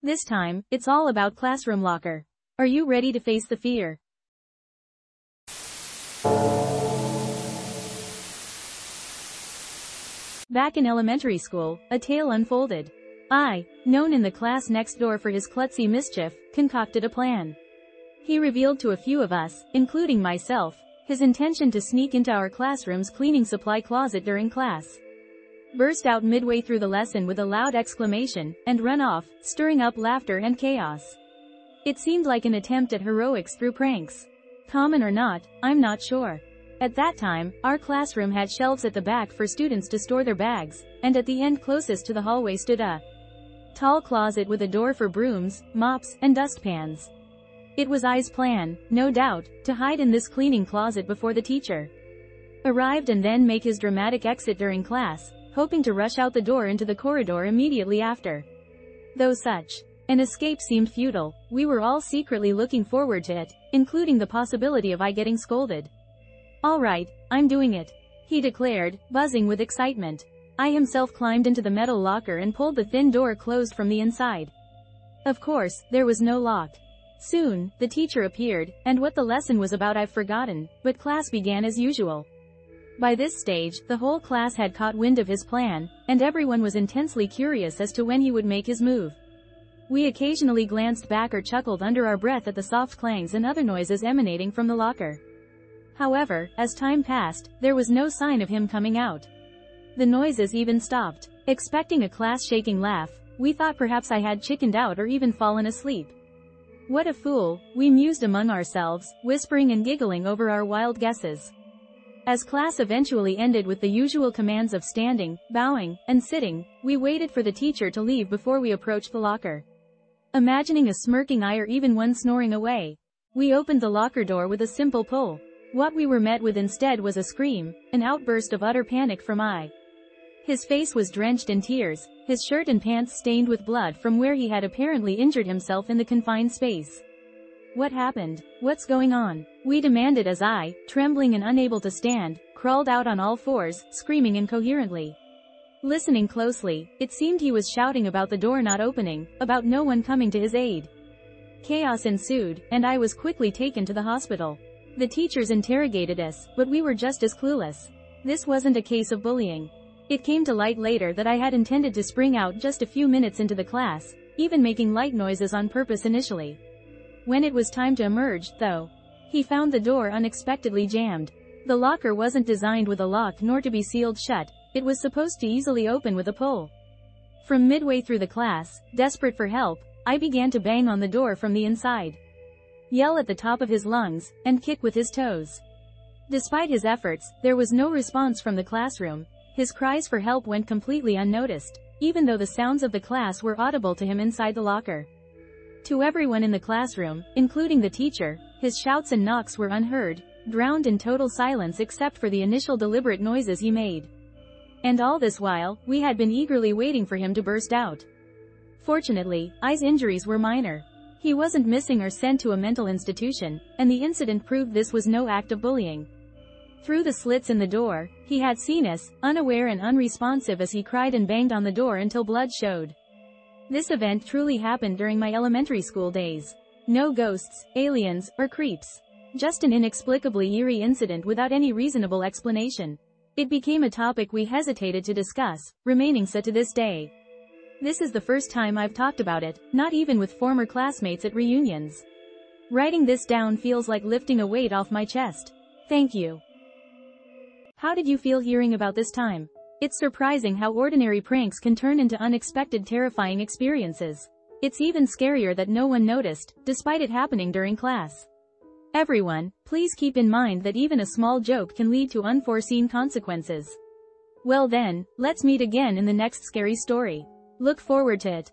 This time, it's all about classroom locker. Are you ready to face the fear? Back in elementary school, a tale unfolded. I, known in the class next door for his klutzy mischief, concocted a plan. He revealed to a few of us, including myself, his intention to sneak into our classroom's cleaning supply closet during class, burst out midway through the lesson with a loud exclamation, and run off, stirring up laughter and chaos. It seemed like an attempt at heroics through pranks. Common or not, I'm not sure. At that time, our classroom had shelves at the back for students to store their bags, and at the end closest to the hallway stood a tall closet with a door for brooms, mops, and dustpans. It was I's plan, no doubt, to hide in this cleaning closet before the teacher arrived and then make his dramatic exit during class, hoping to rush out the door into the corridor immediately after. Though such an escape seemed futile, we were all secretly looking forward to it, including the possibility of I getting scolded. "All right, I'm doing it," he declared, buzzing with excitement. I himself climbed into the metal locker and pulled the thin door closed from the inside. Of course, there was no lock. Soon, the teacher appeared, and what the lesson was about I've forgotten, but class began as usual. By this stage, the whole class had caught wind of his plan, and everyone was intensely curious as to when he would make his move. We occasionally glanced back or chuckled under our breath at the soft clangs and other noises emanating from the locker. However, as time passed, there was no sign of him coming out. The noises even stopped. Expecting a class-shaking laugh, we thought perhaps I had chickened out or even fallen asleep. What a fool, we mused among ourselves, whispering and giggling over our wild guesses. As class eventually ended with the usual commands of standing, bowing, and sitting, we waited for the teacher to leave before we approached the locker. Imagining a smirking eye or even one snoring away, we opened the locker door with a simple pull. What we were met with instead was a scream, an outburst of utter panic from I. His face was drenched in tears, his shirt and pants stained with blood from where he had apparently injured himself in the confined space. "What happened? What's going on?" we demanded as I, trembling and unable to stand, crawled out on all fours, screaming incoherently. Listening closely, it seemed he was shouting about the door not opening, about no one coming to his aid. Chaos ensued, and I was quickly taken to the hospital. The teachers interrogated us, but we were just as clueless. This wasn't a case of bullying. It came to light later that I had intended to spring out just a few minutes into the class, even making light noises on purpose initially. When it was time to emerge, though, he found the door unexpectedly jammed. The locker wasn't designed with a lock nor to be sealed shut, it was supposed to easily open with a pull. From midway through the class, desperate for help, I began to bang on the door from the inside, yell at the top of his lungs, and kick with his toes. Despite his efforts, there was no response from the classroom. His cries for help went completely unnoticed, even though the sounds of the class were audible to him inside the locker. To everyone in the classroom, including the teacher, his shouts and knocks were unheard, drowned in total silence except for the initial deliberate noises he made. And all this while, we had been eagerly waiting for him to burst out. Fortunately, I's injuries were minor. He wasn't missing or sent to a mental institution, and the incident proved this was no act of bullying. Through the slits in the door, he had seen us, unaware and unresponsive as he cried and banged on the door until blood showed. This event truly happened during my elementary school days. No ghosts, aliens, or creeps. Just an inexplicably eerie incident without any reasonable explanation. It became a topic we hesitated to discuss, remaining so to this day. This is the first time I've talked about it, not even with former classmates at reunions. Writing this down feels like lifting a weight off my chest. Thank you. How did you feel hearing about this time? It's surprising how ordinary pranks can turn into unexpected terrifying experiences. It's even scarier that no one noticed, despite it happening during class. Everyone, please keep in mind that even a small joke can lead to unforeseen consequences. Well then, let's meet again in the next scary story. Look forward to it.